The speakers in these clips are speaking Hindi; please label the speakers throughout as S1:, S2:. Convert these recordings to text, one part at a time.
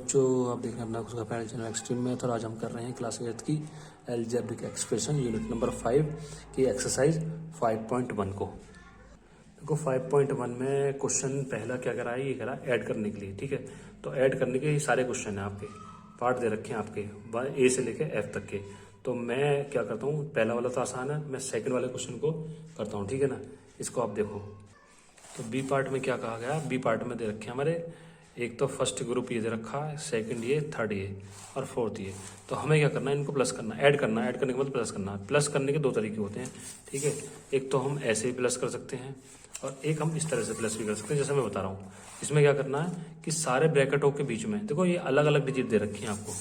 S1: बच्चों, आप देख रहे हैं अपना खुद का पैनल चैनल एक्सट्रीम मैथ और आज हम कर रहे हैं क्लास 8 की अलजेब्रिक एक्सप्रेशन यूनिट नंबर 5 की एक्सरसाइज 5.1 को। देखो 5.1 में क्वेश्चन पहला क्या करा है, ये करा ऐड करने के लिए। ठीक है, तो ऐड करने के ही सारे क्वेश्चन हैं, आपके पार्ट दे रखे हैं आपके ए से लेके एफ तक के। तो मैं क्या करता हूँ, पहला वाला तो आसान है, मैं सेकंड वाले क्वेश्चन को करता हूँ। ठीक है ना, इसको आप देखो। तो बी पार्ट में क्या कहा गया, बी पार्ट में दे रखे हैं हमारे एक तो फर्स्ट ग्रुप ये दे रखा है, सेकंड ये, थर्ड ये और फोर्थ ये। तो हमें क्या करना है, इनको प्लस करना, ऐड करना है। ऐड करने के बाद प्लस करना है। प्लस करने के दो तरीके होते हैं। ठीक है, एक तो हम ऐसे ही प्लस कर सकते हैं और एक हम इस तरह से प्लस भी कर सकते हैं, जैसे मैं बता रहा हूँ। इसमें क्या करना है कि सारे ब्रैकेटों के बीच में देखो, ये अलग अलग डिजिट दे रखी हैं आपको,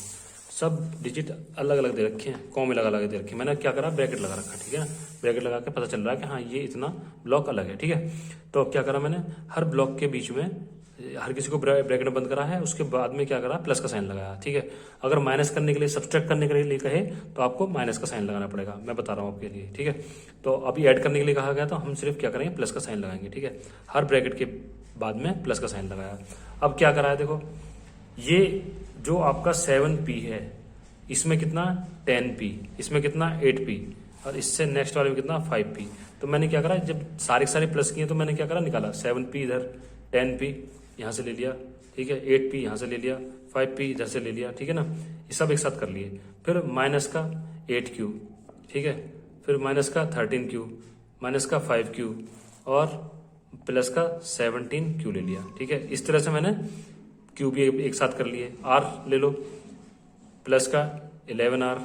S1: सब डिजिट अलग अलग दे रखे हैं, कॉम अलग अलग दे रखे हैं। मैंने क्या करा, ब्रैकेट लगा रखा। ठीक है ना, ब्रैकेट लगा के पता चल रहा है कि हाँ ये इतना ब्लॉक अलग है। ठीक है, तो अब क्या करा मैंने, हर ब्लॉक के बीच में हर किसी को ब्रैकेट में बंद करा है, उसके बाद में क्या करा, प्लस का साइन लगाया। ठीक है, अगर माइनस करने के लिए, सब्सट्रैक्ट करने के लिए कहे तो आपको माइनस का साइन लगाना पड़ेगा, मैं बता रहा हूँ आपके लिए। ठीक है, तो अभी ऐड करने के लिए कहा गया तो हम सिर्फ क्या करेंगे, प्लस का साइन लगाएंगे। ठीक है, हर ब्रैकेट के बाद में प्लस का साइन लगाया। अब क्या करा है, देखो ये जो आपका 7p है, इसमें कितना 10p, इसमें कितना 8p और इससे नेक्स्ट वाले में कितना 5p। तो मैंने क्या करा, जब सारे सारे प्लस किए तो मैंने क्या करा, निकाला 7p इधर, 10p यहाँ से ले लिया। ठीक है, 8p यहाँ से ले लिया, 5p इधर से ले लिया। ठीक है ना, ये सब एक साथ कर लिए। फिर माइनस का 8q, ठीक है, फिर माइनस का 13q, माइनस का 5q और प्लस का 17q ले लिया। ठीक है, इस तरह से मैंने q भी एक साथ कर लिए। r ले लो, प्लस का 11r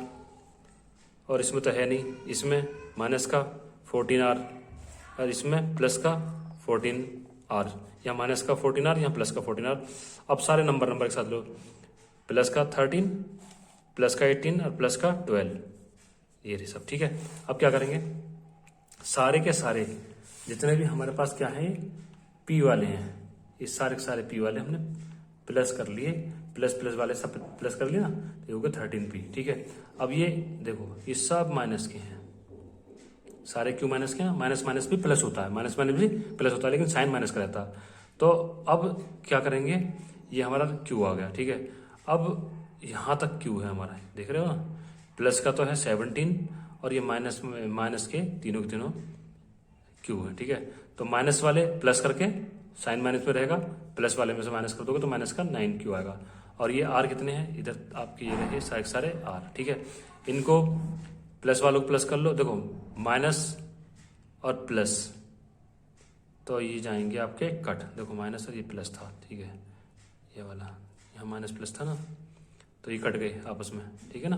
S1: और इसमें तो है नहीं, इसमें माइनस का 14r और इसमें प्लस का 14r, या माइनस का 14r या प्लस का 14r। अब सारे नंबर एक साथ लो, प्लस का 13, प्लस का 18 और प्लस का 12, ये रही सब। ठीक है, अब क्या करेंगे, सारे के सारे जितने भी हमारे पास क्या है, p वाले हैं, ये सारे के सारे p वाले हमने प्लस कर लिए। प्लस प्लस वाले सब प्लस कर लिए ना, तो ये हो गया 13p। ठीक है, अब ये देखो, ये सब माइनस के हैं, सारे क्यू माइनस के हैं। माइनस माइनस भी प्लस होता है, माइनस माइनस भी प्लस होता है, लेकिन साइन माइनस का रहता है। तो अब क्या करेंगे, ये हमारा क्यू आ गया। ठीक है, अब यहाँ तक क्यू है हमारा, देख रहे हो ना, प्लस का तो है 17 और ये माइनस माइनस के तीनों क्यू है। ठीक है, तो माइनस वाले प्लस करके साइन माइनस में रहेगा, प्लस वाले में से माइनस कर दोगे तो माइनस का 9q आएगा। और ये आर कितने हैं, इधर आपके ये रहे सारे आर। ठीक है, इनको प्लस वालों को प्लस कर लो। देखो माइनस और प्लस तो ये जाएंगे आपके कट। देखो माइनस और ये प्लस था, ठीक है, ये वाला यहाँ माइनस प्लस था ना, तो ये कट गए आपस में। ठीक है ना,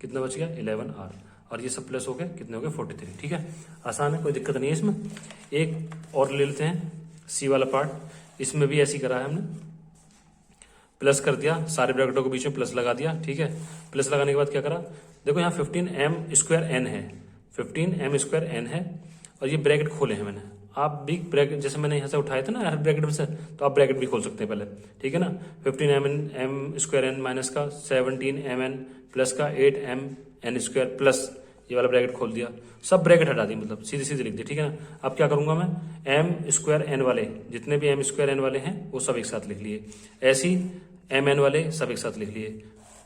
S1: कितना बच गया 11r और ये सब प्लस हो गए, कितने हो गए 43। ठीक है, आसान है, कोई दिक्कत नहीं है इसमें। एक और ले लेते हैं, सी वाला पार्ट। इसमें भी ऐसी करा है हमने, प्लस कर दिया, सारे ब्रैकेटों के बीच में प्लस लगा दिया। ठीक है, प्लस लगाने के बाद क्या करा, देखो यहाँ 15m² n है, 15m² n है और ये ब्रैकेट खोले हैं मैंने। आप भी ब्रैकेट जैसे मैंने यहाँ से उठाए थे ना हर ब्रैकेट में से, तो आप ब्रैकेट भी खोल सकते हैं पहले। ठीक है ना, 15m² n माइनस का 17mn प्लस का 8mn² प्लस ये वाला ब्रैकेट खोल दिया, सब ब्रैकेट हटा दी, मतलब सीधे सीधे लिख दी। ठीक है ना, अब क्या करूंगा मैं, m² n वाले जितने भी m² n वाले हैं वो सब एक साथ लिख लिए, ऐसी mn वाले सब एक साथ लिख लिए।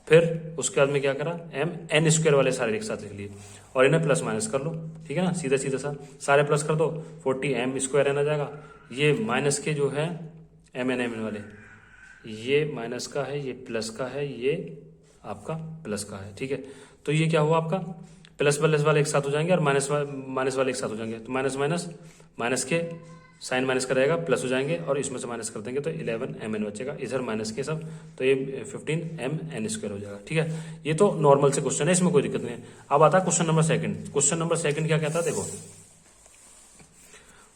S1: फिर उसके बाद में क्या करा, mn² वाले सारे एक साथ लिख लिए और इन्हें प्लस माइनस कर लो। ठीक है ना, सीधा सीधा सा सारे प्लस कर दो, 40m² n आ जाएगा। ये माइनस के जो है mn वाले, ये माइनस का है, ये प्लस का है, ये आपका प्लस का है। ठीक है, तो ये क्या हुआ आपका, प्लस प्लस वाले एक साथ हो जाएंगे और माइनस वाले एक साथ हो जाएंगे। तो माइनस माइनस माइनस के साइन माइनस का रहेगा, प्लस हो जाएंगे और इसमें से माइनस कर देंगे तो 11mn बचेगा, इधर माइनस के सब, तो ये 15mn² हो जाएगा। ठीक है, ये तो नॉर्मल से क्वेश्चन है, इसमें कोई दिक्कत नहीं है। अब आता है question number second. Question number second क्या कहता है, देखो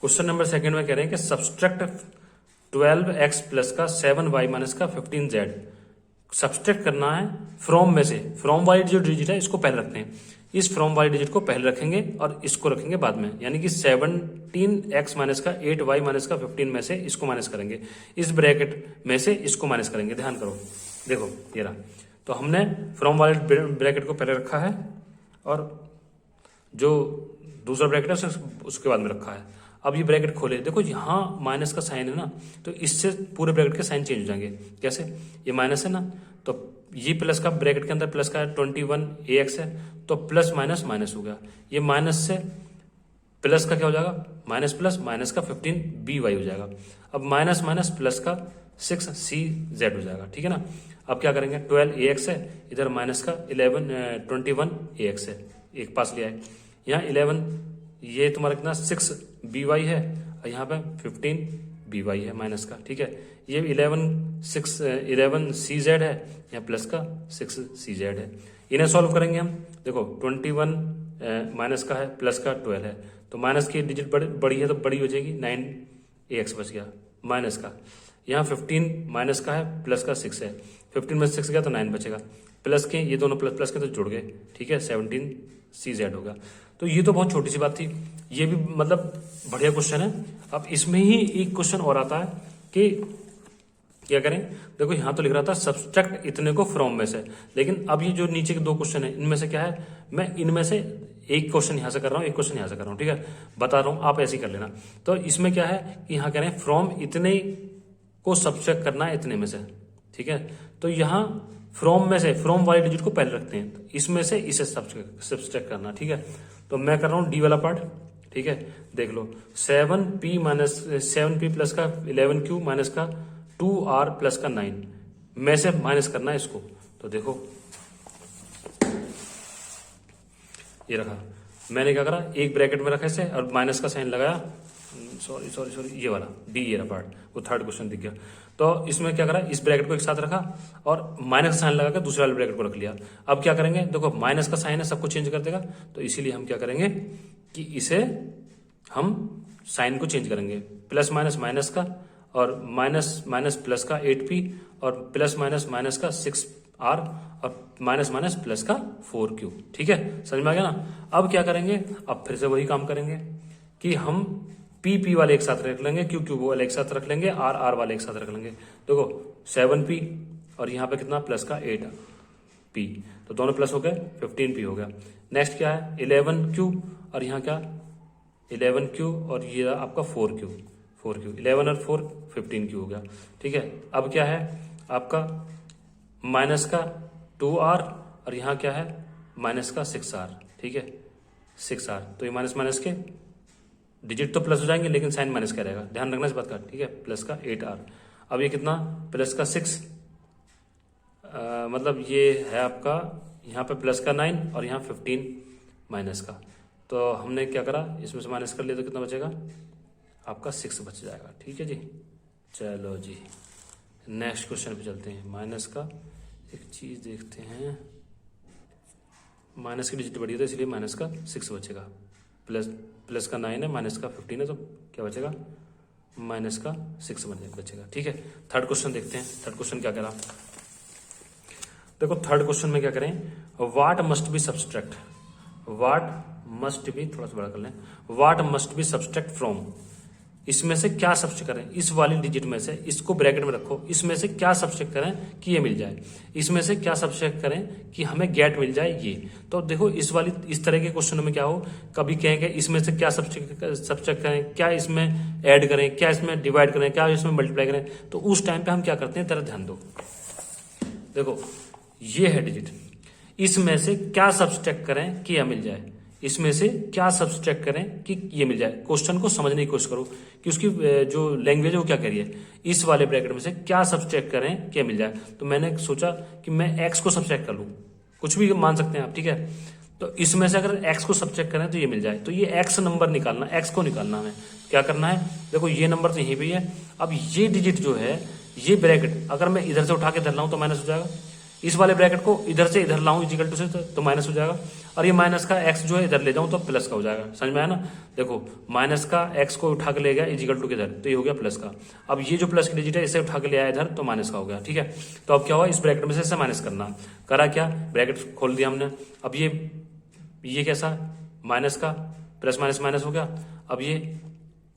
S1: क्वेश्चन नंबर सेकंड में कह रहे हैं कि सब्सट्रैक्ट 12x प्लस का 7y माइनस का 15z। सब्सट्रैक्ट करना है फ्रॉम में से, फ्रॉम वाली जो डिजिट है इसको पहले रखते हैं, इस फ्रॉम वाली डिजिट को पहले रखेंगे और इसको रखेंगे बाद में, यानी कि 17x माइनस का 8y माइनस का 15 में से इसको माइनस करेंगे, इस ब्रैकेट में से इसको माइनस करेंगे। ध्यान करो, देखो ये रहा, तो हमने फ्रॉम वाले ब्रैकेट को पहले रखा है और जो दूसरा ब्रैकेट है उसके बाद में रखा है। अब ये ब्रैकेट खोले, देखो यहाँ माइनस का साइन है ना, तो इससे पूरे ब्रैकेट के साइन चेंज हो जाएंगे। कैसे, ये माइनस है ना, तो ये प्लस का ब्रैकेट के अंदर प्लस का 21ax है, तो प्लस माइनस माइनस हो गया, ये माइनस से प्लस का क्या हो जाएगा, माइनस प्लस माइनस का 15by हो जाएगा। अब माइनस माइनस प्लस का 6cz हो जाएगा, ठीक है ना। अब क्या करेंगे, 12ax है, इधर माइनस का 21ax है, एक पास लिया है, यहाँ 11, ये तुम्हारा कितना 6by है, और यहाँ पे 15by है माइनस का, ठीक है। ये 11cz है, यहाँ प्लस का 6cz है। इन्हें सॉल्व करेंगे हम, देखो 21 माइनस का है, प्लस का 12 है, तो माइनस की डिजिट बड़ी है तो बड़ी हो जाएगी, 9ax बच गया माइनस का। यहाँ 15 माइनस का है, प्लस का 6 है, 15 में 6 गया तो 9 बचेगा, प्लस के ये दोनों प्लस प्लस के तो जुड़ गए, ठीक है, 17cz होगा। तो ये तो बहुत छोटी सी बात थी, ये भी मतलब बढ़िया क्वेश्चन है। अब इसमें ही एक क्वेश्चन और आता है कि क्या करें, देखो यहाँ तो लिख रहा था सब्सट्रैक्ट इतने को फ्रॉम में से, लेकिन अब ये जो नीचे के दो क्वेश्चन है इनमें से क्या है, मैं इनमें से एक क्वेश्चन यहाँ से कर रहा हूँ, एक क्वेश्चन यहाँ से कर रहा हूँ, ठीक है, बता रहा हूँ, आप ऐसे ही कर लेना। तो इसमें क्या है कि यहाँ कह रहे हैं फ्रॉम इतने को सब्सट्रैक्ट करना है इतने में से, ठीक है। तो यहाँ फ्रॉम में से फ्रॉम वाली डिजिट को पहले रखते हैं, तो इसमें से इसे सब्सट्रैक्ट करना, ठीक है। तो मैं कर रहा हूँ डी वाला पार्ट, ठीक है, देख लो 7p प्लस का 11q माइनस का 2r प्लस का 9 में से माइनस करना है इसको। तो देखो ये रखा, मैंने क्या करा, एक ब्रैकेट में रखा इसे और माइनस का साइन लगाया, सॉरी ये वाला डी, ये रहा पार्ट, वो थर्ड क्वेश्चन दिख गया। तो इसमें क्या करा, इस ब्रैकेट को एक साथ रखा और माइनस का साइन लगा के दूसरे वाले ब्रैकेट को रख लिया। अब क्या करेंगे, देखो माइनस का साइन है, सबको चेंज कर देगा, तो इसीलिए हम क्या करेंगे कि इसे हम साइन को चेंज करेंगे, प्लस माइनस माइनस का और माइनस माइनस प्लस का 8p और प्लस माइनस माइनस का 6r और माइनस माइनस प्लस का 4q, ठीक है, समझ में आ गया ना। अब क्या करेंगे, अब फिर से वही काम करेंगे कि हम p वाले एक साथ रख लेंगे, q वाले एक साथ रख लेंगे, r वाले एक साथ रख लेंगे। देखो 7p और यहाँ पे कितना प्लस का 8p, तो दोनों प्लस हो गए, 15p हो गया। नेक्स्ट क्या है 11q और यहाँ क्या 11q और ये आपका 4q 11 और 4 15q हो गया, ठीक है। अब क्या है आपका माइनस का 2r और यहाँ क्या है माइनस का 6r, ठीक है, 6r। तो ये माइनस माइनस के डिजिट तो प्लस हो जाएंगे, लेकिन साइन माइनस का रहेगा, ध्यान रखना इस बात का, ठीक है, प्लस का 8r। अब ये कितना प्लस का 6 मतलब ये है आपका यहाँ पे प्लस का 9 और यहाँ 15 माइनस का। तो हमने क्या करा, इसमें से माइनस कर लिया तो कितना बचेगा आपका 6 बच जाएगा, ठीक है जी। चलो जी नेक्स्ट क्वेश्चन पे चलते हैं। माइनस का एक चीज देखते हैं, माइनस की डिजिट बढ़ी है तो इसलिए माइनस का 6 बचेगा, प्लस का 9 है, माइनस का 15 है, तो क्या बचेगा माइनस का 6 बचेगा, ठीक है। थर्ड क्वेश्चन देखते हैं, थर्ड क्वेश्चन क्या कह रहा, देखो थर्ड क्वेश्चन में क्या करें, what must be subtract, what must be, थोड़ा सा बड़ा कर लें, what must be subtract from, इसमें से क्या सब्सट्रैक्ट करें, इस वाली डिजिट में से, इसको ब्रैकेट में रखो, इसमें से क्या सब्सट्रैक्ट करें कि ये मिल जाए, इसमें से क्या सब्सट्रैक्ट करें कि हमें गेट मिल जाए ये। तो देखो इस वाली इस तरह के क्वेश्चनों में क्या हो, कभी कहेंगे इसमें से क्या सब्सट्रैक्ट करें, क्या इसमें ऐड करें, क्या इसमें डिवाइड करें, क्या इसमें मल्टीप्लाई करें। तो उस टाइम पे हम क्या करते हैं, जरा ध्यान दो, देखो ये है डिजिट, इसमें से क्या सब्सट्रैक्ट करें कि यह मिल जाए, इसमें से क्या सब्सट्रैक्ट करें कि ये मिल जाए। क्वेश्चन को समझने की कोशिश करो कि उसकी जो लैंग्वेज है वो क्या कह रही है, इस वाले ब्रैकेट में से क्या सब्सट्रैक्ट करें कि मिल जाए। तो मैंने सोचा कि मैं x को सब्सट्रैक्ट कर लूं, कुछ भी मान सकते हैं आप, ठीक है। तो इसमें से अगर x को सब्सट्रैक्ट करें तो ये मिल जाए, तो ये x नंबर निकालना, x को निकालना हमें क्या करना है, देखो ये नंबर तो यहीं पे है। अब ये डिजिट जो है, ये ब्रैकेट अगर मैं इधर से उठा के धर लाऊं तो माइनस हो जाएगा, इस वाले ब्रैकेट को इधर से इधर लाऊं इजिकल टू से तो माइनस हो जाएगा, और ये माइनस का x जो है इधर ले जाऊं तो प्लस का हो जाएगा, समझ में आया ना। देखो माइनस का x को उठा के ले गया इजिकल टू के इधर, तो ये हो गया प्लस का। अब ये जो प्लस की डिजिट है इसे उठा के ले आया इधर तो माइनस का हो गया, ठीक है। तो अब क्या हुआ, इस ब्रैकेट में से इसे माइनस करना, करा क्या, ब्रैकेट खोल दिया हमने। अब ये कैसा माइनस का प्लस माइनस माइनस हो गया, अब ये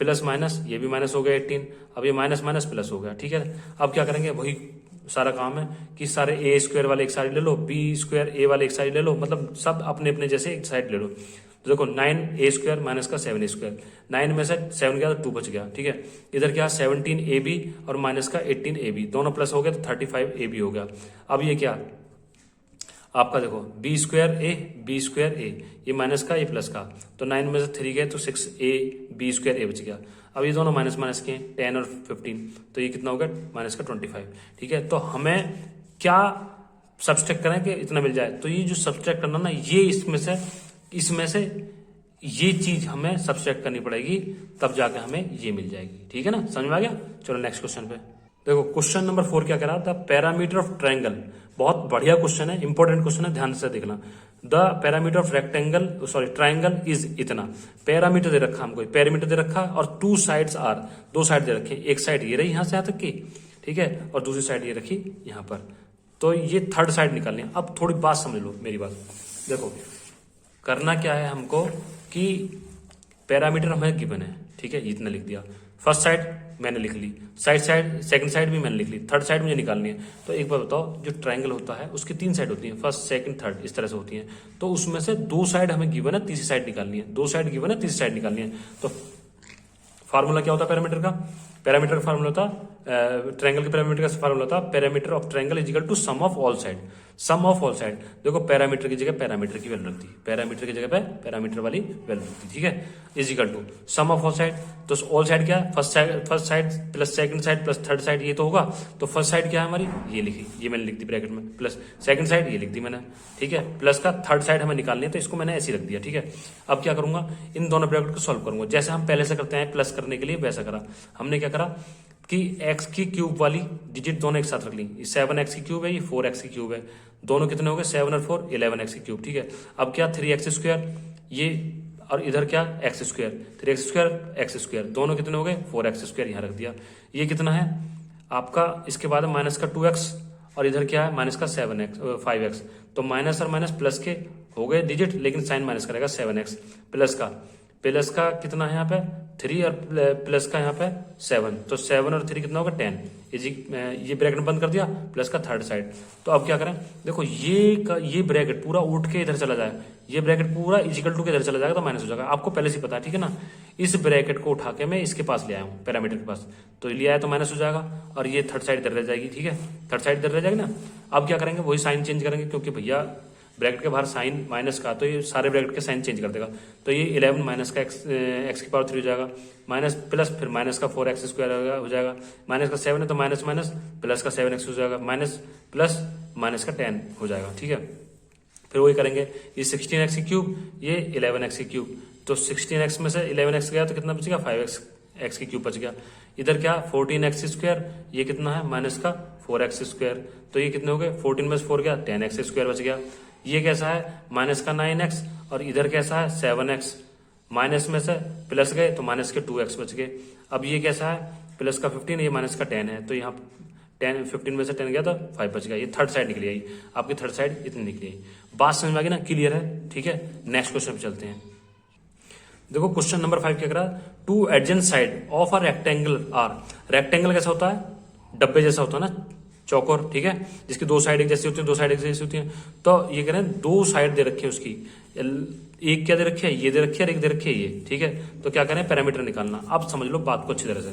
S1: प्लस माइनस, ये भी माइनस हो गया 18, अब ये माइनस माइनस प्लस हो गया, ठीक है। अब क्या करेंगे, वही सारा काम है कि सारे a स्क्वायर वाले एक साइड ले लो, b स्क्वायर a वाले एक साइड ले लो, मतलब सब अपने अपने जैसे एक साइड ले लो। तो देखो 9a² माइनस का 7a², 9 में से 7 गया तो 2 बच गया, ठीक है। इधर क्या 17ab और माइनस का 18ab, दोनों प्लस हो गया तो 35ab हो गया। अब ये क्या आपका देखो b²a ये माइनस का ये प्लस का, तो 9 में से 3 गए तो 6ab² बच गया। अब ये दोनों माइनस माइनस के 10 और 15, तो ये कितना हो गया माइनस का 25, ठीक है। तो हमें क्या सब्सट्रैक्ट करें कि इतना मिल जाए, तो ये जो सब्सट्रैक्ट करना ना, ये इसमें से ये चीज हमें सब्सट्रैक्ट करनी पड़ेगी, तब जाके हमें ये मिल जाएगी, ठीक है ना, समझ में आ गया। चलो नेक्स्ट क्वेश्चन पे देखो, क्वेश्चन नंबर 4 क्या कह रहा था, पैरामीटर ऑफ ट्रायंगल। बहुत बढ़िया क्वेश्चन है, इंपॉर्टेंट क्वेश्चन है, ध्यान से देखना। The parameter of triangle is इतना। पैरामीटर दे रखा हमको, पैरामीटर दे रखा और 2 साइड्स आर, 2 साइड दे रखे, एक साइड ये रही यहां से यहां तक की, ठीक है, और दूसरी साइड ये रखी यहां पर, तो ये थर्ड साइड निकालनी है। अब थोड़ी बात समझ लो मेरी बात, देखो करना क्या है हमको कि पैरामीटर हमें गिवन है, ठीक है, इतना लिख दिया। फर्स्ट साइड मैंने लिख ली, सेकंड साइड भी मैंने लिख ली, थर्ड साइड मुझे निकालनी है। तो एक बार बताओ, जो ट्रायंगल होता है उसकी 3 साइड होती है, फर्स्ट सेकंड थर्ड इस तरह से होती है, तो उसमें से 2 साइड हमें गिवन है, तीसरी साइड निकालनी है, 2 साइड गिवन है, तीसरी साइड निकालनी है। तो फार्मूला क्या होता है पैरामीटर का, पैरामीटर का फार्मूला होता ट्रायंगल के पैरामीटर का फार्मूला होता perimeter of triangle is equal to sum of all side. Sum of all side, देखो पैरामीटर की जगह पैरामीटर की वैल्यू रख दी, पैरामीटर की जगह पे पैरामीटर वाली वैल्यू रख दी, ठीक है, is equal to sum of all side. तो ऑल साइड क्या है, first side plus second side plus third side, ये तो होगा। तो फर्स्ट साइड क्या है हमारी, ये लिखी, ये मैंने लिख दी ब्रैकेट में, प्लस सेकंड साइड ये लिख दी मैंने, ठीक है, प्लस का थर्ड साइड हमें निकालनी है, तो इसको मैंने ऐसे रख दिया, ठीक है। अब क्या करूंगा, इन दोनों ब्रैकेट को सॉल्व करूंगा, जैसे हम पहले से करते हैं प्लस करने के लिए, वैसा करा हमने। क्या करा कि x की क्यूब वाली डिजिट दोनों एक साथ रख ली, 7x की क्यूब है, ये 4x की क्यूब है, दोनों कितने हो गए 7 और 4 11x की क्यूब, ठीक है। अब क्या 3x², ये और इधर क्या x², 3x², दोनों कितने हो गए 4x², यहां रख दिया। ये कितना है आपका, इसके बाद माइनस का 2x और इधर क्या है माइनस का 5x, तो माइनस और माइनस प्लस के हो गए डिजिट, लेकिन साइन माइनस करेगा 7x, प्लस का कितना है यहाँ पे 3 और प्लस का यहाँ पे 7, तो 7 और 3 कितना होगा 10, ये ब्रैकेट बंद कर दिया, प्लस का थर्ड साइड। तो अब क्या करें, देखो ये ब्रैकेट पूरा उठ के इधर चला जाए, ये ब्रैकेट पूरा इजिकल टू के इधर चला जाएगा तो माइनस हो जाएगा, आपको पहले से पता है, ठीक है ना। इस ब्रैकेट को उठा के मैं इसके पास ले आया हूँ, पैरामीटर के पास, तो लिया है तो माइनस हो जाएगा, और ये थर्ड साइड इधर रह जाएगी, ठीक है, थर्ड साइड इधर रह जाएगी ना। अब क्या करेंगे, वही साइन चेंज करेंगे, क्योंकि भैया ब्रैकेट के बाहर साइन माइनस का, तो ये सारे ब्रैकेट के साइन चेंज कर देगा, तो ये 11 माइनस का x की पावर 3 हो जाएगा, माइनस प्लस फिर माइनस का 4x² हो जाएगा, माइनस का 7 है तो माइनस माइनस प्लस का 7x हो जाएगा, माइनस प्लस माइनस का 10 हो जाएगा, ठीक है। फिर वही करेंगे, ये 16x की क्यूब, ये 11x की क्यूब, तो 16x में से 11x गया तो कितना बचेगा 5x की क्यूब बच गया। इधर क्या 14x², ये कितना है माइनस का 4x², तो ये कितने हो गए 14 में से 4 गया 10x² बच गया। ये कैसा है माइनस का 9x, और इधर कैसा है 7x, माइनस में से प्लस गए तो माइनस के 2x बच गए। अब ये कैसा है प्लस का 15, ये माइनस का 10 है, तो यहाँ 15 में से 10 गया तो 5 बच गया, ये थर्ड साइड निकली आई, आपकी थर्ड साइड इतनी निकली आई। बात समझ में आ गई ना, क्लियर है, ठीक है। नेक्स्ट क्वेश्चन पे चलते हैं। देखो क्वेश्चन नंबर 5 क्या कर रहा है, 2 adjacent side of a rectangle are. Rectangle कैसा होता है, डब्बे जैसा होता है ना, चौकोर, ठीक है, जिसकी 2 साइड एक जैसी होती है, 2 साइड एक जैसी होती है। तो ये कह रहे हैं 2 साइड दे रखी है उसकी, एक क्या दे रखी है, ये दे रखी है और एक दे रखी है ये, ठीक है। तो क्या करें पैरामीटर निकालना। अब समझ लो बात को अच्छी तरह से,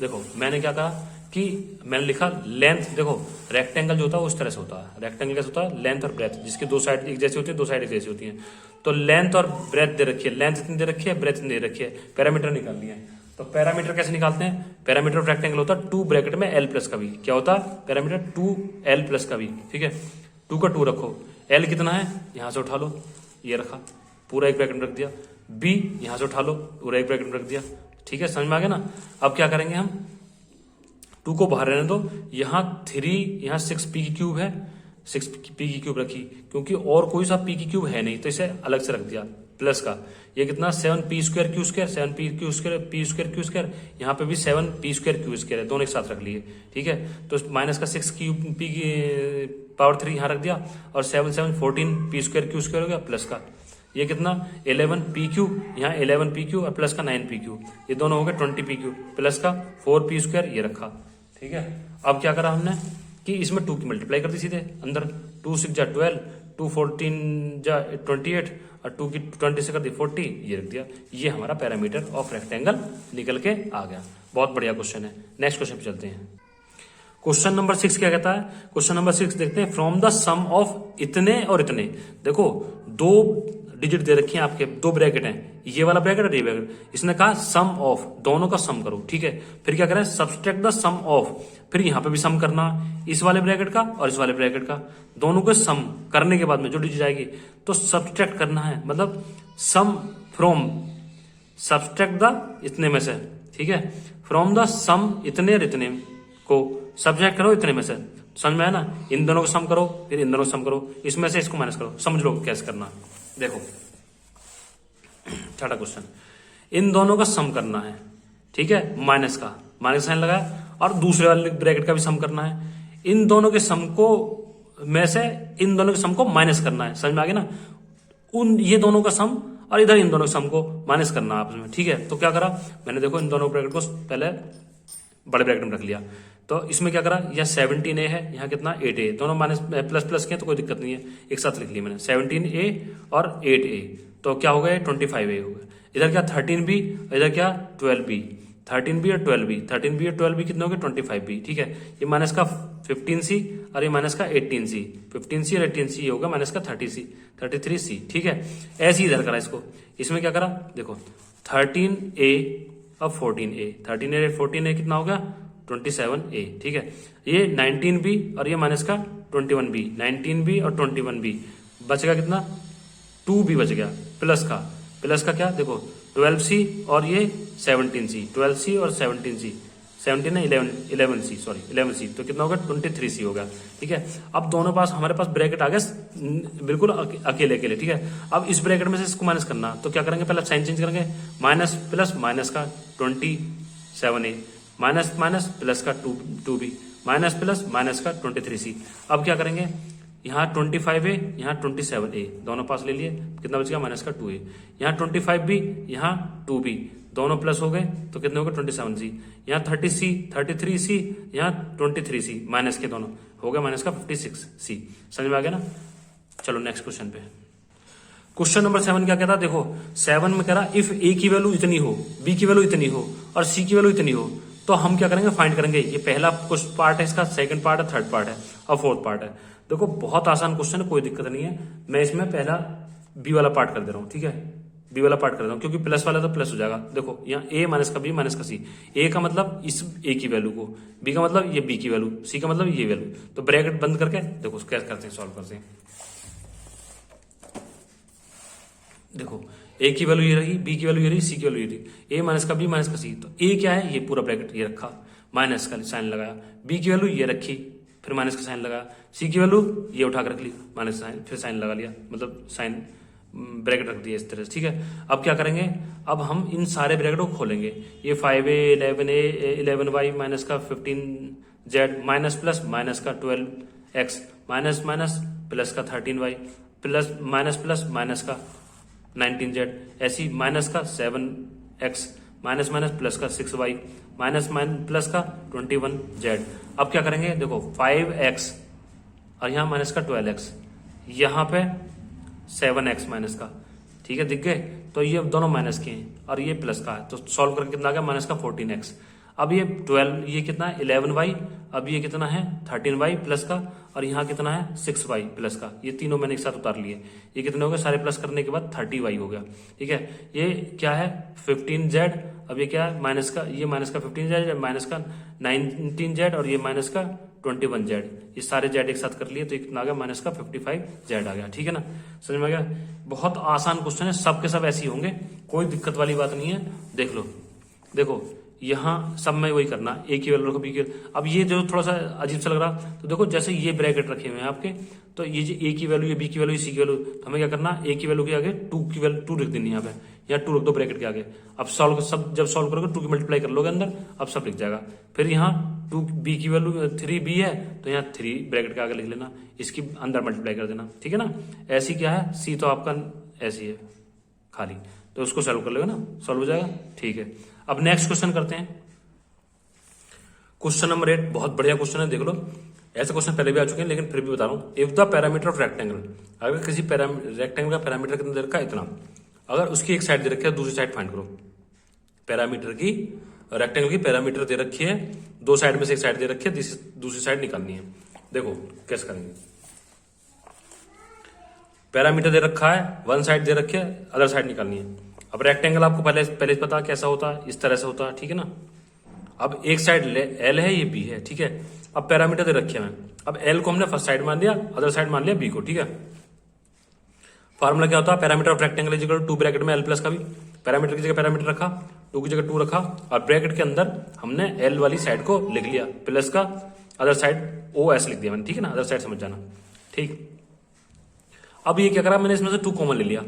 S1: देखो मैंने क्या कहा कि मैंने लिखा लेंथ, देखो रेक्टेंगल जो होता है उस तरह से होता है, रेक्टेंगल कैसे होता है लेंथ और ब्रेथ, जिसकी 2 साइड एक जैसी होती है, 2 साइड एक जैसी होती है। तो लेंथ और ब्रेथ दे रखी है, लेंथ इतनी दे रखी है, ब्रेथ इतनी दे रखी है, पैरामीटर निकालनी है। तो पैरामीटर कैसे निकालते हैं, पैरामीटर ऑफ रेक्टेंगल होता है 2 ब्रैकेट में l प्लस का भी, क्या होता है पैरामीटर 2l प्लस का भी, ठीक है, 2 का 2 रखो, l कितना है यहां से उठा लो, ये रखा, पूरा एक ब्रैकेट में रख दिया, b यहां से उठा लो, पूरा एक ब्रैकेट में रख दिया, ठीक है, समझ में आ गया ना। अब क्या करेंगे हम, 2 को बाहर रहने दो, यहाँ 3, यहाँ 6p की क्यूब है, 6p की क्यूब रखी, क्योंकि और कोई सा p की क्यूब है नहीं, तो इसे अलग से रख दिया, प्लस का ये कितना 7p² q², 7p² यहाँ पे भी 7p² q² है, दोनों एक साथ रख लिए, ठीक है। तो माइनस का 6p की पावर 3 यहाँ रख दिया, और 7 14p² q² हो गया, प्लस का ये कितना 11pq, यहाँ 11pq और प्लस का 9pq, ये दोनों हो गए 20pq, प्लस का 4p² ये रखा, ठीक है। अब क्या करा हमने कि इसमें 2 की मल्टीप्लाई कर दी सीधे अंदर, 2 6 जा 12, 2 14 जा 28 और 2 की 20 से कर दी 40, ये रख दिया। ये हमारा पैरामीटर ऑफ रेक्टेंगल निकल के आ गया। बहुत बढ़िया क्वेश्चन है। नेक्स्ट क्वेश्चन पे चलते हैं। क्वेश्चन नंबर 6 क्या कहता है? क्वेश्चन नंबर 6 देखते हैं। फ्रॉम द सम ऑफ इतने और इतने, देखो 2 डिजिट दे रखी हैं आपके, 2 ब्रैकेट हैं, ये वाला ब्रैकेट और ये ब्रैकेट। इसने कहा सम ऑफ, दोनों का सम करो, ठीक है। फिर क्या करें? सब्सट्रैक्ट द सम ऑफ, फिर यहां पे भी सम करना, इस वाले ब्रैकेट का और इस वाले ब्रैकेट का, दोनों को सम करने के बाद में जो डिजिट आएगी तो सब्सट्रैक्ट करना है, मतलब सम फ्रॉम, सब्सट्रैक्ट द इतने में से, ठीक है, फ्रॉम द सम इतने और इतने को सब्ट्रैक्ट करो इतने में से। समझ में आया ना? इन दोनों को सम करो, फिर इन दोनों को सम करो, इसमें से इसको माइनस करो। समझ लो कैसे करना। देखो छठा क्वेश्चन, इन दोनों का सम करना है, ठीक है, माइनस का, माइनस साइन लगाया, और दूसरे वाले ब्रैकेट का भी सम करना है। इन दोनों के सम को में से इन दोनों के सम को माइनस करना है। समझ में आ गया ना? ये दोनों का सम और इधर इन दोनों के सम को माइनस करना है आपस में, ठीक है। तो क्या करा मैंने? देखो इन दोनों ब्रैकेट को पहले बड़े ब्रैकेट में रख लिया, तो इसमें क्या करा? यह 17a है, यहाँ कितना 8a, दोनों माइनस प्लस प्लस के तो कोई दिक्कत नहीं है, एक साथ लिख लिया मैंने 17a और 8a, तो क्या हो गया? 25a हो गया। इधर क्या 13b, इधर क्या 12b, 13b और 12b, 13b और 12b कितने हो गए? 25b, ठीक है। ये माइनस का 15c और ये माइनस का 18c, 15c और 18c ये होगा माइनस का 30c, 33c, ठीक है। ऐसे ही इधर करा इसको। इसमें क्या करा? देखो 13a और 14a, 13a 14a कितना हो गया? 27a, ठीक है। ये 19b और ये माइनस का 21b, 19b और 21b, बचेगा कितना? 2b बच गया, प्लस का क्या? देखो 12c और ये 17c, 12c और 17c, 17 है 11c, सॉरी 11c, तो कितना होगा? 23c होगा, ठीक है। अब दोनों पास हमारे पास ब्रैकेट आ गए बिल्कुल अकेले अकेले, ठीक है। अब इस ब्रैकेट में से इसको माइनस करना, तो क्या करेंगे? पहले साइन चेंज करेंगे, माइनस प्लस माइनस का 27a, माइनस माइनस प्लस का 2b, माइनस प्लस माइनस का 23c। अब क्या करेंगे? यहाँ 25a, यहाँ 27a, दोनों पास ले लिए, कितना बच गया? माइनस का 2a, यहाँ 25b, यहाँ 2b, दोनों प्लस हो गए तो कितने हो गए? 27c, यहाँ 30c, 33c, यहाँ 23c, माइनस के दोनों हो गए माइनस का 56c। समझ में आ गया ना? चलो नेक्स्ट क्वेश्चन पे। क्वेश्चन नंबर 7 क्या कहता है? देखो 7 में कह रहा इफ ए की वैल्यू इतनी हो, बी की वैल्यू इतनी हो और सी की वैल्यू इतनी हो, तो हम क्या करेंगे? फाइंड करेंगे। ये पहला कुछ पार्ट है इसका, सेकंड पार्ट है, थर्ड पार्ट है और फोर्थ पार्ट है। देखो बहुत आसान क्वेश्चन है, कोई दिक्कत नहीं है। मैं इसमें पहला बी वाला पार्ट कर दे रहा हूँ, ठीक है, बी वाला पार्ट कर रहा हूँ, क्योंकि प्लस वाला तो प्लस हो जाएगा। देखो यहाँ ए माइनस का बी माइनस का सी, ए का मतलब इस ए की वैल्यू को, बी का मतलब ये बी की वैल्यू, सी का मतलब ये वैल्यू, तो ब्रैकेट बंद करके देखो कैसे करते हैं, सॉल्व करते हैं। देखो ए की वैल्यू ये रही, बी की वैल्यू ये रही, सी की वैल्यू ये रही, ए माइनस का बी माइनस का सी, तो ए क्या है? ये पूरा ब्रैकेट ये रखा, माइनस का साइन लगाया, बी की वैल्यू ये रखी, फिर माइनस का साइन लगाया, सी की वैल्यू ये उठा कर रख ली, माइनस साइन, फिर साइन लगा लिया, मतलब साइन ब्रैकेट रख दिया इस तरह से, ठीक है। अब क्या करेंगे? अब हम इन सारे ब्रैकेट को खोलेंगे। ये 5a 11a 11y माइनस का 15z माइनस प्लस माइनस का 12x माइनस माइनस प्लस का 13y प्लस माइनस का 19z, ऐसी माइनस का 7x माइनस माइनस प्लस का 6y माइनस प्लस का 21z। अब क्या करेंगे? देखो 5x और यहाँ माइनस का 12x, यहाँ पे 7x माइनस का, ठीक है, दिख गए। तो ये दोनों माइनस के हैं और ये प्लस का है, तो सॉल्व करके कितना आ गया? माइनस का 14x। अब ये 12, ये कितना है? 11y, अब ये कितना है? 13y प्लस का, और यहाँ कितना है? 6y प्लस का। ये तीनों मैंने एक साथ उतार लिए, ये कितने हो गए? सारे प्लस करने के बाद 30y हो गया, ठीक है। ये क्या है? 15z, अब ये क्या है? माइनस का, ये माइनस का 15z माइनस का 19z और ये माइनस का 21z, ये सारे z एक साथ कर लिए तो ये कितना आ गया? माइनस का 55z आ गया, ठीक है ना? समझ में आ गया? बहुत आसान क्वेश्चन है, सब के सब ऐसे ही होंगे, कोई दिक्कत वाली बात नहीं है। देख लो, देखो यहाँ सब में वही करना, ए की वैल्यू रखो, बी की। अब ये जो थोड़ा सा अजीब सा लग रहा, तो देखो जैसे ये ब्रैकेट रखे हुए हैं आपके, तो ये जो ए की वैल्यू, ये बी की वैल्यू, सी की वैल्यू, तो हमें क्या करना? ए की वैल्यू के आगे 2 की वैल्यू 2 रख देनी, यहाँ पे या 2 रख दो ब्रैकेट के आगे। अब सॉल्व, सब जब सॉल्व करोगे 2 की मल्टीप्लाई कर लोगे अंदर, अब सब लिख जाएगा। फिर यहाँ 2 बी की वैल्यू 3b है, तो यहाँ 3 ब्रैकेट के आगे लिख लेना, इसकी अंदर मल्टीप्लाई कर देना, ठीक है ना? ऐसी क्या है? सी तो आपका ऐसी है खाली, तो उसको सॉल्व कर लेगा ना, सॉल्व हो जाएगा, ठीक है। अब नेक्स्ट क्वेश्चन करते हैं, क्वेश्चन नंबर 8, बहुत बढ़िया क्वेश्चन है, देख लो। ऐसे क्वेश्चन पहले भी आ चुके हैं, लेकिन फिर भी बता रहा हूँ। If the parameter of rectangle, अगर किसी रेक्टेंगल का पैरामीटर कितना दे रखा है, इतना, अगर उसकी एक साइड दे रखी है, दूसरी साइड फाइंड करो। पैरामीटर की, रेक्टेंगल की पैरामीटर दे रखी है, दो साइड में से एक साइड दे रखी है, दूसरी साइड निकालनी है। देखो कैसे करेंगे। पैरामीटर दे रखा है, वन साइड दे रखी है, अदर साइड निकालनी है। अब रेक्टेंगल आपको पहले पता कैसा होता है, इस तरह से होता है, ठीक है ना। अब एक साइड एल है, ये बी है, ठीक है। अब पैरामीटर दे रखे हैं, अब एल को हमने फर्स्ट साइड मान लिया, अदर साइड मान लिया बी को, ठीक है। फार्मूला क्या होता है, perimeter of rectangle is equal to 2 bracket में एल प्लस का भी, पैरामीटर की जगह पैरामीटर रखा, 2 की जगह 2 रखा, और ब्रैकेट के अंदर हमने एल वाली साइड को लिख लिया, प्लस का अदर साइड ओ एस लिख दिया मैंने, ठीक है ना। अदर साइड समझ जाना, ठीक। अब ये क्या करा मैंने, इसमें से 2 कॉमन ले लिया,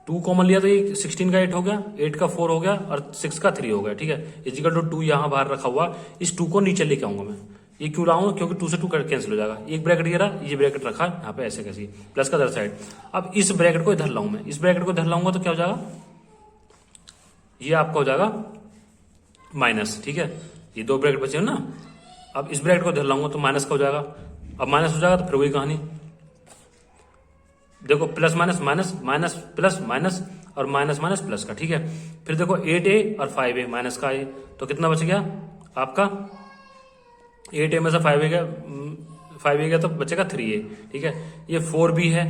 S1: 2 कॉमन लिया तो ये 16 का 8 हो गया, 8 का 4 हो गया, और 6 का 3 हो गया, ठीक है। इजिकल टू 2 यहां बाहर रखा हुआ, इस 2 को नीचे लेके आऊंगा मैं। ये क्यों लाऊंगा, क्योंकि 2 से 2 कैंसिल हो जाएगा। एक ब्रैकेट ये रहा, ये ब्रैकेट रखा यहाँ पे ऐसे कैसे, प्लस का अदर साइड। अब इस ब्रैकेट को इधर लाऊं मैं, इस ब्रैकेट को इधर लाऊंगा तो क्या हो जाएगा, ये आपका हो जाएगा माइनस, ठीक है। ये 2 ब्रैकेट बचे हो ना, अब इस ब्रैकेट को इधर लाऊंगा तो माइनस का हो जाएगा। अब माइनस हो जाएगा तो फिर वही कहानी, देखो plus minus minus minus plus minus और माइनस माइनस प्लस का, ठीक है। फिर देखो 8a और 5a माइनस का a, तो कितना बच गया आपका, 8a में से 5a गया तो बचेगा 3a, ठीक है। ये 4b है,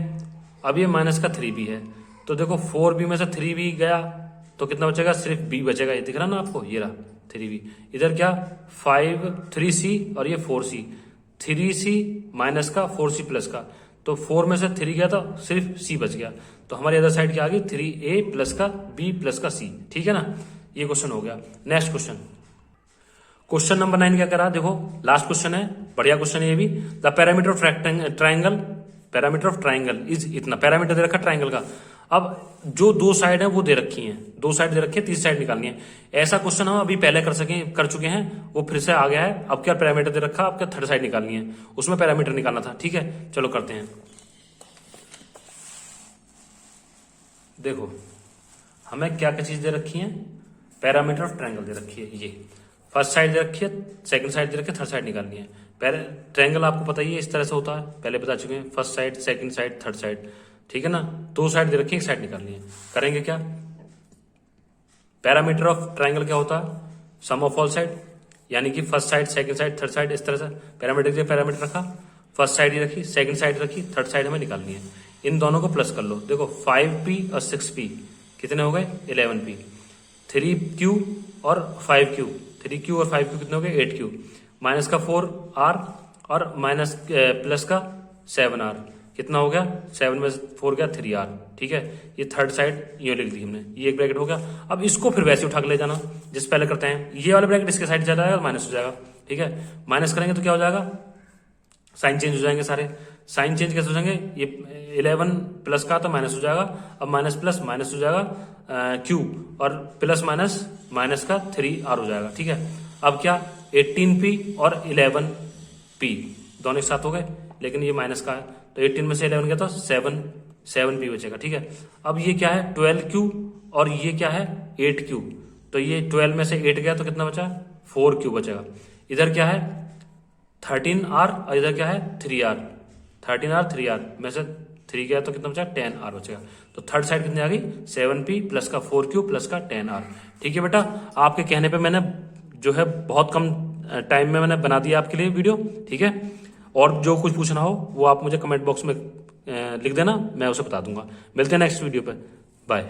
S1: अब ये माइनस का 3b है, तो देखो 4b में से 3b गया तो कितना बचेगा, सिर्फ b बचेगा। ये दिख रहा ना आपको, ये रहा 3b। इधर क्या 3c और ये 4c, 3c माइनस का 4c प्लस का, तो 4 में से 3 गया तो सिर्फ c बच गया। तो हमारी अदर साइड क्या आ गई, 3a प्लस का b प्लस का c, ठीक है ना। ये क्वेश्चन हो गया। नेक्स्ट क्वेश्चन, क्वेश्चन नंबर 9 क्या करा, देखो लास्ट क्वेश्चन है, बढ़िया क्वेश्चन है ये भी। The parameter of triangle, parameter of triangle is इतना, पैरामीटर दे रखा ट्राइंगल का। अब जो 2 साइड है वो दे रखी हैं, 2 साइड दे रखी है, तीसरी साइड निकालनी है। ऐसा क्वेश्चन हम अभी पहले कर चुके हैं, वो फिर से आ गया है। अब क्या पैरामीटर दे रखा, अब क्या थर्ड साइड निकालनी है, उसमें पैरामीटर निकालना था, ठीक है। चलो करते हैं। देखो हमें क्या क्या चीज दे रखी है, पैरामीटर ऑफ ट्रायंगल दे रखी है, ये फर्स्ट साइड दे रखी है, सेकंड साइड दे रखी है, थर्ड साइड निकालनी है। ट्रायंगल आपको पता ही है इस तरह से होता है, पहले बता चुके हैं, first side, second side, third side, ठीक है ना। 2 साइड दे रखी है, एक साइड निकालनी है। करेंगे क्या, पैरामीटर ऑफ ट्रायंगल क्या होता है, सम ऑफ ऑल साइड, यानी कि first side, second side, third side, इस तरह से पैरामीटर पैरामीटर रखा, फर्स्ट साइड ही रखी, सेकंड साइड रखी, थर्ड साइड हमें निकालनी है। इन दोनों को प्लस कर लो, देखो 5p और 6p कितने हो गए, 11p, 3q और 5q, 3q और 5q कितने हो गए, 8q, माइनस का 4r और माइनस प्लस का 7r, कितना हो गया, 7 में 4 गया 3r, ठीक है। ये थर्ड साइड ये लिख दी हमने, ये एक ब्रैकेट हो गया। अब इसको फिर वैसे उठा के ले जाना जिस पहले करते हैं, ये वाला ब्रैकेट इसके साइड चला जाएगा, माइनस हो जाएगा, ठीक है। माइनस करेंगे तो क्या हो जाएगा, साइन चेंज हो जाएंगे सारे। साइन चेंज कैसे हो जाएंगे, ये 11 प्लस का तो माइनस हो जाएगा, अब माइनस प्लस माइनस हो जाएगा q, और प्लस माइनस माइनस का 3r हो जाएगा, ठीक है। अब क्या 18p और 11p दोनों एक साथ हो गए, लेकिन ये माइनस का है, तो 18 में से 11 गया तो 7p बचेगा, ठीक है। अब ये क्या है 12q और ये क्या है 8q, तो ये 12 में से 8 गया तो कितना बचा, 4q बचेगा। इधर क्या है 13r और इधर क्या है 3r, 13r 3r में से 3 गया तो कितना बचा, 10r बचेगा। तो थर्ड साइड कितनी आ गई, 7p प्लस का 4q प्लस का 10r, ठीक है बेटा। आपके कहने पे मैंने जो है बहुत कम टाइम में मैंने बना दिया आपके लिए वीडियो, ठीक है। और जो कुछ पूछना हो वो आप मुझे कमेंट बॉक्स में लिख देना, मैं उसे बता दूंगा। मिलते हैं नेक्स्ट वीडियो पे, बाय।